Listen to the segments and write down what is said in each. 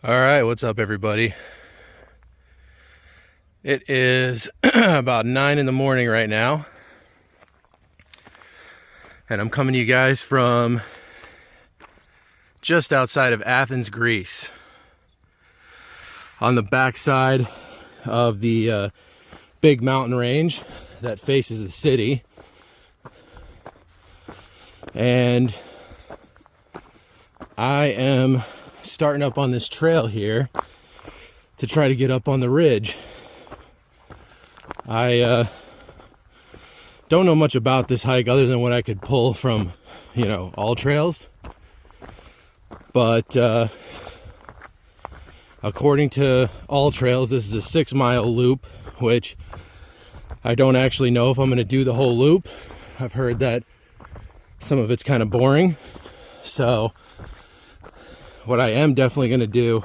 All right, what's up, everybody? It is about 9 in the morning right now, and I'm coming to you guys from just outside of Athens, Greece, on the backside of the big mountain range that faces the city. And I am starting up on this trail here to try to get up on the ridge. I don't know much about this hike other than what I could pull from, all trails. But according to All Trails, this is a 6-mile loop, which I don't actually know if I'm going to do the whole loop. I've heard that some of it's kind of boring. So what I am definitely going to do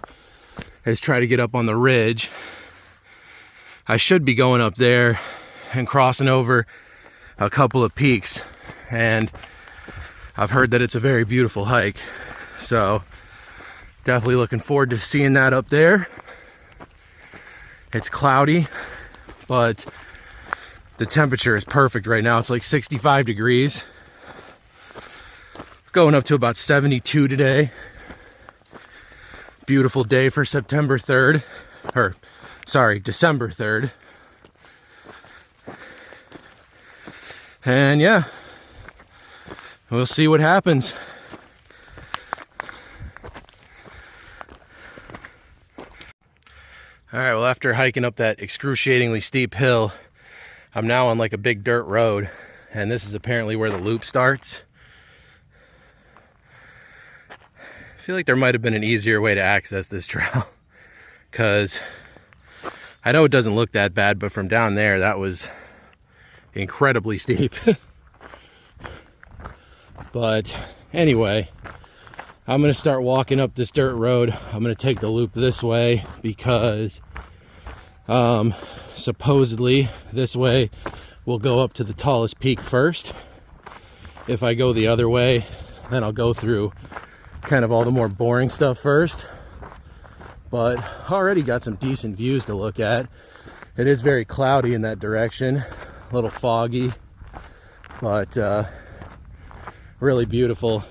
is try to get up on the ridge. I should be going up there and crossing over a couple of peaks, and I've heard that it's a very beautiful hike. So definitely looking forward to seeing that up there. It's cloudy, but the temperature is perfect right now. It's like 65 degrees. Going up to about 72 today. Beautiful day for December 3rd. And yeah, we'll see what happens. All right, well, after hiking up that excruciatingly steep hill, I'm now on like a big dirt road, and this is apparently where the loop starts. I feel like there might have been an easier way to access this trail, because I know it doesn't look that bad, but from down there, that was incredibly steep. But anyway, I'm going to start walking up this dirt road. I'm going to take the loop this way because supposedly this way we'll go up to the tallest peak first. If I go the other way, then I'll go through kind of all the more boring stuff first. But already got some decent views to look at. It is very cloudy in that direction, a little foggy, but really beautiful.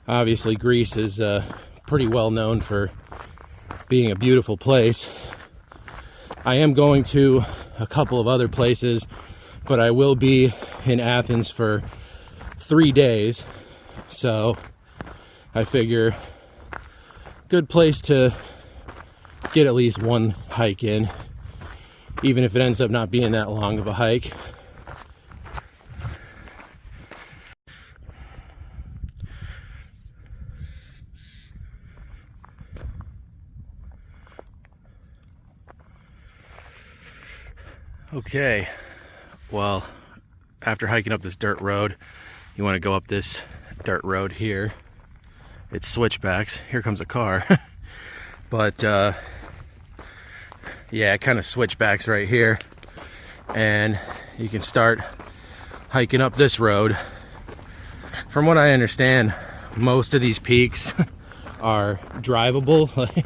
Obviously, Greece is pretty well known for being a beautiful place. I am going to a couple of other places, but I will be in Athens for 3 days. So I figure good place to get at least one hike in, even if it ends up not being that long of a hike. Okay, well, after hiking up this dirt road, you want to go up this dirt road here. It's switchbacks. Here comes a car. But yeah, it kind of switchbacks right here, and you can start hiking up this road. From what I understand, most of these peaks are drivable. Like,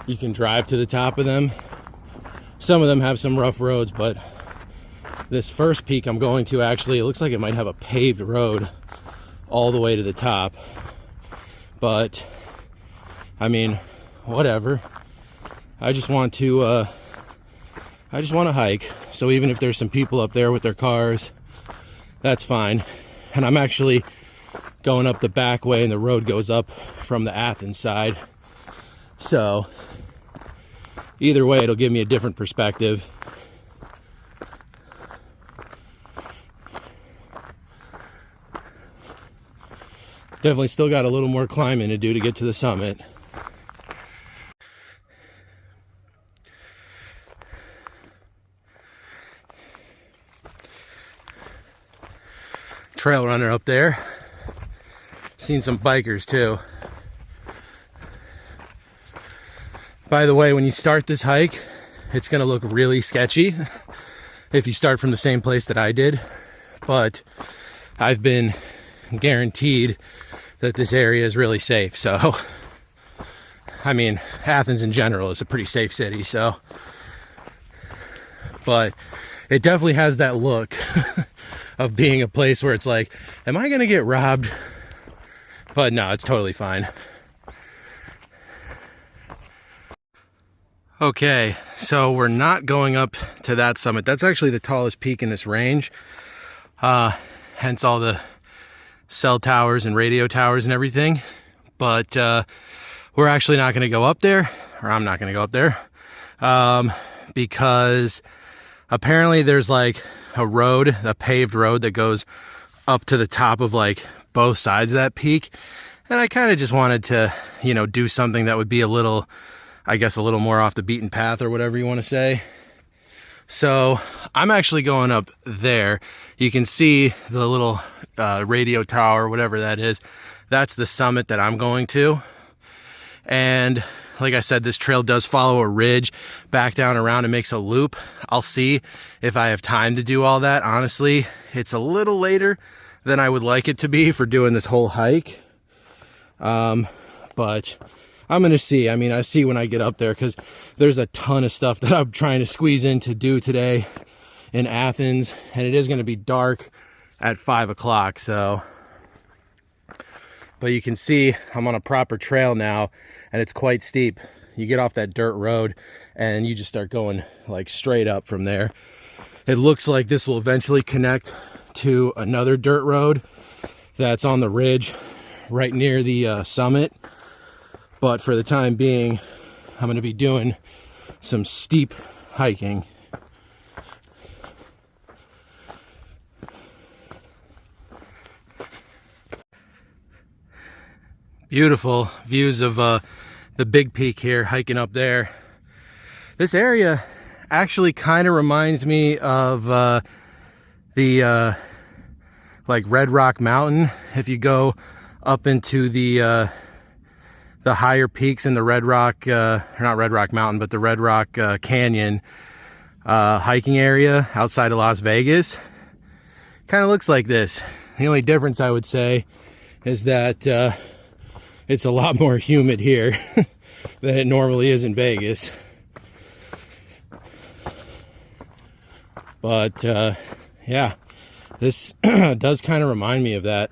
you can drive to the top of them. Some of them have some rough roads, but this first peak I'm going to, actually, it looks like it might have a paved road all the way to the top. But I mean, whatever. I just want to hike. So even if there's some people up there with their cars, that's fine. And I'm actually going up the back way, and the road goes up from the Athens side. So either way, it'll give me a different perspective. Definitely still got a little more climbing to do to get to the summit. Trail runner up there. Seen some bikers too. By the way, when you start this hike, it's gonna look really sketchy if you start from the same place that I did. But I've been guaranteed that this area is really safe. So, I mean, Athens in general is a pretty safe city, so. But it definitely has that look of being a place where it's like, am I gonna get robbed? But no, it's totally fine. Okay, so we're not going up to that summit. That's actually the tallest peak in this range. Hence all the cell towers and radio towers and everything. But we're actually not gonna go up there, or I'm not gonna go up there, because apparently there's like a paved road that goes up to the top of like both sides of that peak. And I kind of just wanted to, you know, do something that would be a little, I guess, a little more off the beaten path, or whatever you want to say. So I'm actually going up there. You can see the little radio tower, whatever that is. That's the summit that I'm going to. And like I said, this trail does follow a ridge back down around and makes a loop. I'll see if I have time to do all that. Honestly, it's a little later than I would like it to be for doing this whole hike. But I'm going to see. I mean, I see when I get up there, because there's a ton of stuff that I'm trying to squeeze in to do today in Athens. And it is going to be dark at 5 o'clock. So, but you can see I'm on a proper trail now, and it's quite steep. You get off that dirt road and you just start going like straight up from there. It looks like this will eventually connect to another dirt road that's on the ridge right near the summit. But for the time being, I'm going to be doing some steep hiking. Beautiful views of the big peak here, hiking up there. This area actually kind of reminds me of the like Red Rock Mountain. If you go up into the higher peaks in the Red Rock, not Red Rock Mountain, but the Red Rock Canyon hiking area outside of Las Vegas, kind of looks like this. The only difference I would say is that it's a lot more humid here than it normally is in Vegas. But yeah, this does kind of remind me of that.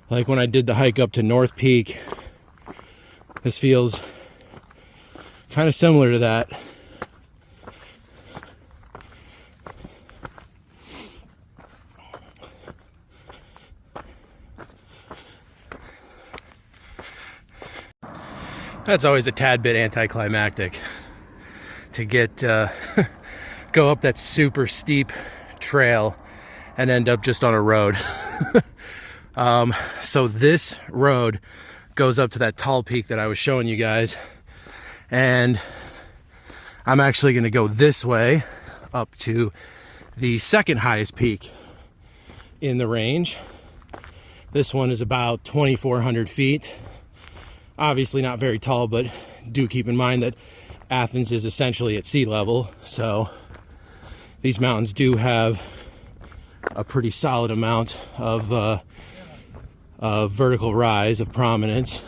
Like when I did the hike up to North Peak, this feels kind of similar to that. That's always a tad bit anticlimactic to get go up that super steep trail and end up just on a road. So this road goes up to that tall peak that I was showing you guys, and I'm actually going to go this way up to the second highest peak in the range. This one is about 2,400 feet. Obviously not very tall, but do keep in mind that Athens is essentially at sea level, so these mountains do have a pretty solid amount of vertical rise, of prominence.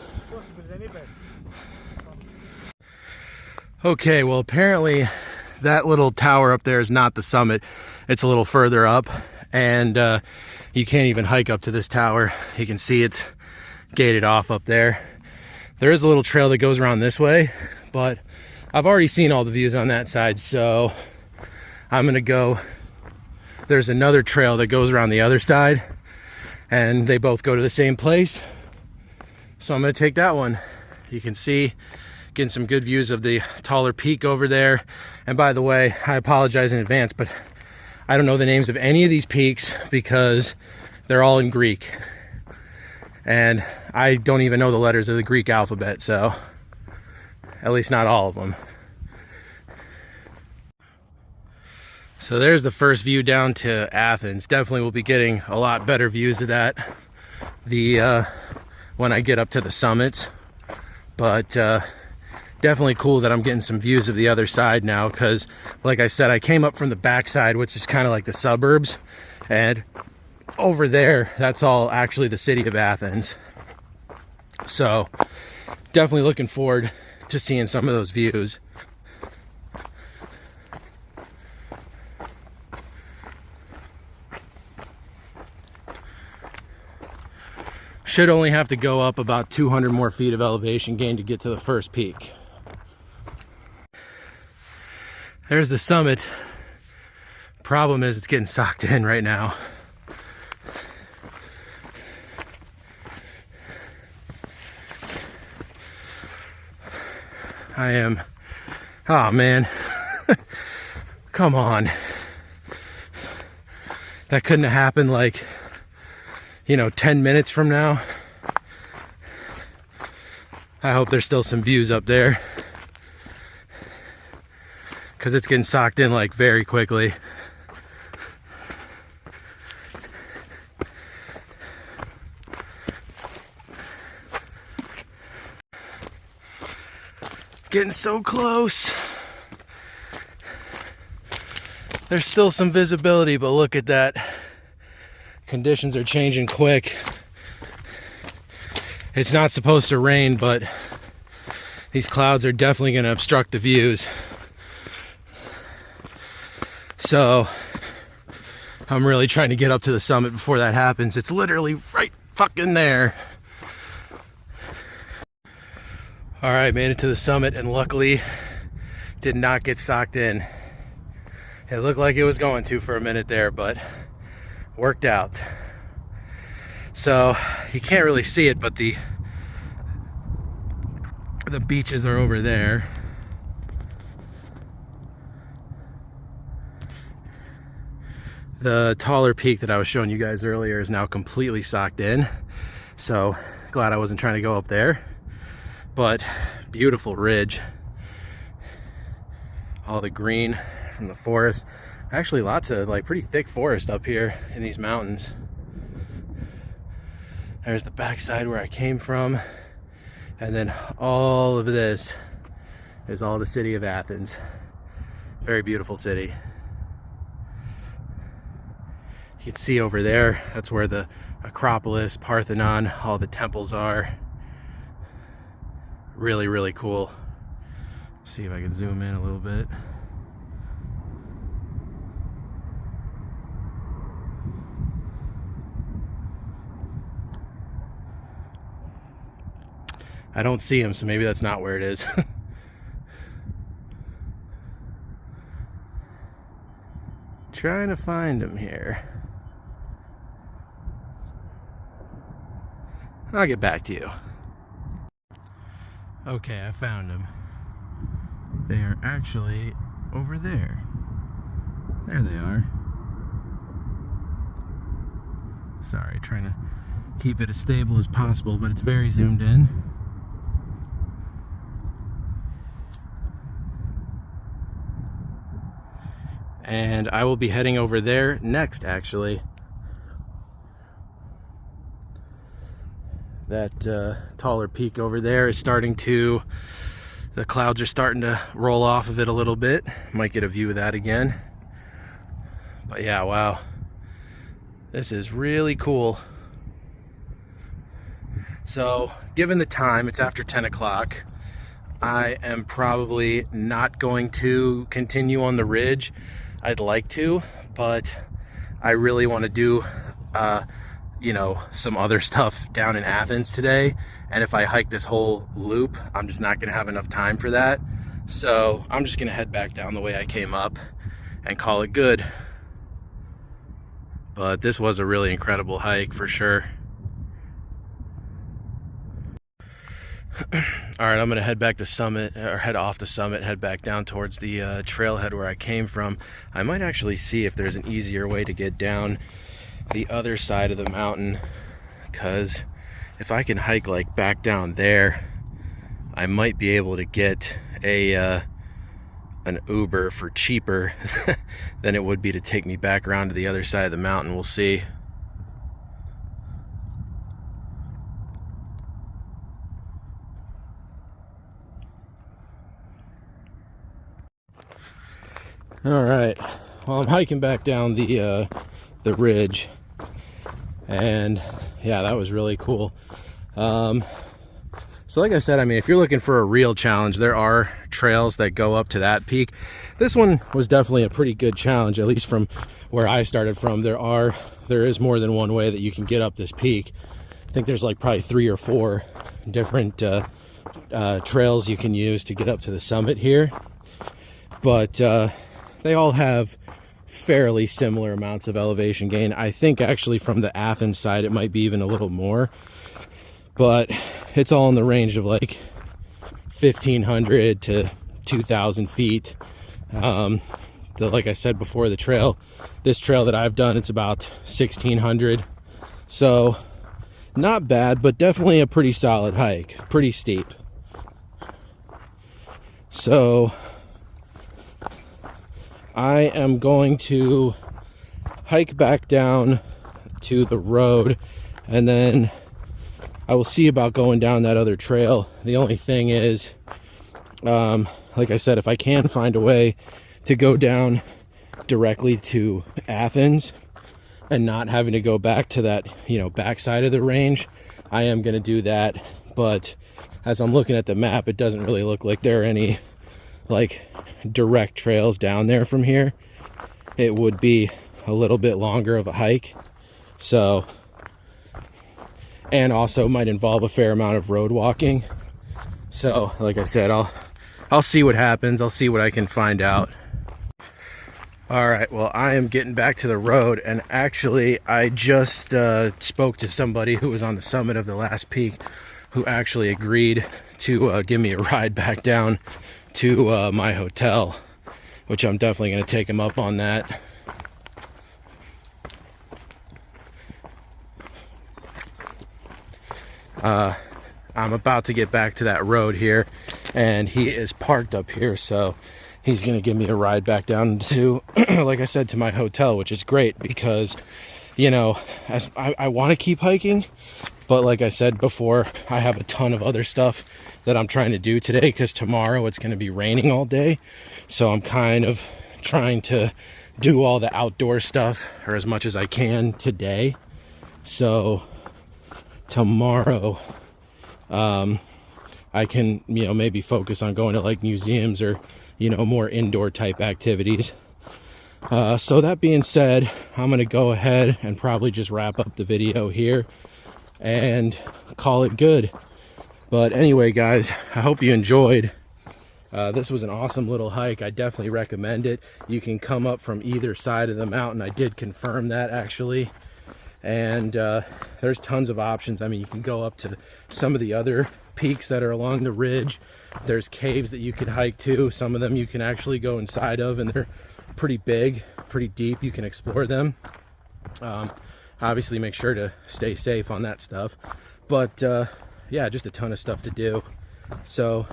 Okay, well apparently that little tower up there is not the summit. It's a little further up, and you can't even hike up to this tower. You can see it's gated off up there. There is a little trail that goes around this way, but I've already seen all the views on that side, so I'm gonna go. There's another trail that goes around the other side, and they both go to the same place, so I'm gonna take that one. You can see, getting some good views of the taller peak over there. And by the way, I apologize in advance, but I don't know the names of any of these peaks because they're all in Greek, and I don't even know the letters of the Greek alphabet, so at least not all of them. So there's the first view down to Athens. Definitely will be getting a lot better views of that when I get up to the summits. But definitely cool that I'm getting some views of the other side now, because like I said, I came up from the backside, which is kind of like the suburbs, and over there, that's all actually the city of Athens. So definitely looking forward to seeing some of those views. Should only have to go up about 200 more feet of elevation gain to get to the first peak. There's the summit. Problem is it's getting socked in right now. I am, oh man, come on. That couldn't have happened like, 10 minutes from now. I hope there's still some views up there, because it's getting socked in like very quickly. Getting so close. There's still some visibility, but look at that. Conditions are changing quick. It's not supposed to rain, but these clouds are definitely going to obstruct the views. So I'm really trying to get up to the summit before that happens. It's literally right fucking there. All right, made it to the summit, and luckily did not get socked in. It looked like it was going to for a minute there, but worked out. So you can't really see it, but the beaches are over there. The taller peak that I was showing you guys earlier is now completely socked in. So glad I wasn't trying to go up there. But beautiful ridge. All the green from the forest. Actually lots of like pretty thick forest up here in these mountains. There's the backside where I came from. And then all of this is all the city of Athens. Very beautiful city. You can see over there, that's where the Acropolis, Parthenon, all the temples are. Really, really cool. See if I can zoom in a little bit. I don't see him, so maybe that's not where it is. Trying to find him here. I'll get back to you. Okay, I found them. They are actually over there. There they are. Sorry, trying to keep it as stable as possible, but it's very zoomed in. And I will be heading over there next, actually. That taller peak over there is starting to, the clouds are starting to roll off of it a little bit. Might get a view of that again. But yeah, wow. This is really cool. So, given the time, it's after 10 o'clock. I am probably not going to continue on the ridge. I'd like to, but I really want to do some other stuff down in Athens today, and if I hike this whole loop, I'm just not gonna have enough time for that. So I'm just gonna head back down the way I came up and call it good. But this was a really incredible hike for sure. All right, I'm gonna head back to summit, or head off the summit, head back down towards the trailhead where I came from. I might actually see if there's an easier way to get down the other side of the mountain, because if I can hike like back down there, I might be able to get an Uber for cheaper than it would be to take me back around to the other side of the mountain. We'll see. All right, well, I'm hiking back down the ridge, And yeah, that was really cool. So like I said, I mean, if you're looking for a real challenge, there are trails that go up to that peak. This one was definitely a pretty good challenge, at least from where I started from. There is more than one way that you can get up this peak. I think there's like probably 3 or 4 different trails you can use to get up to the summit here. But they all have fairly similar amounts of elevation gain. I think actually from the Athens side, it might be even a little more. But it's all in the range of like 1,500 to 2,000 feet. Like I said before, this trail that I've done, it's about 1,600. So not bad, but definitely a pretty solid hike, pretty steep. So I am going to hike back down to the road, and then I will see about going down that other trail. The only thing is, like I said, if I can find a way to go down directly to Athens and not having to go back to that, backside of the range, I am going to do that. But as I'm looking at the map, it doesn't really look like there are any like direct trails down there from here. It would be a little bit longer of a hike. So, and also might involve a fair amount of road walking. So, like I said, I'll see what happens. I'll see what I can find out. All right, well, I am getting back to the road, and actually I just spoke to somebody who was on the summit of the last peak who actually agreed to give me a ride back down to my hotel, which I'm definitely going to take him up on that. I'm about to get back to that road here, and he is parked up here, so he's gonna give me a ride back down to, like I said, to my hotel, which is great because, as I want to keep hiking, but like I said before, I have a ton of other stuff that I'm trying to do today because tomorrow it's going to be raining all day. So I'm kind of trying to do all the outdoor stuff, or as much as I can today. So tomorrow I can maybe focus on going to like museums or more indoor type activities. So that being said, I'm gonna go ahead and probably just wrap up the video here and call it good. But anyway, guys, I hope you enjoyed. This was an awesome little hike. I definitely recommend it. You can come up from either side of the mountain. I did confirm that actually. And there's tons of options. I mean, you can go up to some of the other peaks that are along the ridge. There's caves that you can hike to. Some of them you can actually go inside of, and they're pretty big, pretty deep. You can explore them. Obviously make sure to stay safe on that stuff. But yeah, just a ton of stuff to do. So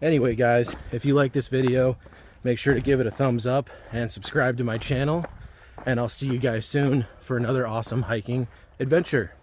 anyway, guys, if you like this video, make sure to give it a thumbs up and subscribe to my channel. And I'll see you guys soon for another awesome hiking adventure.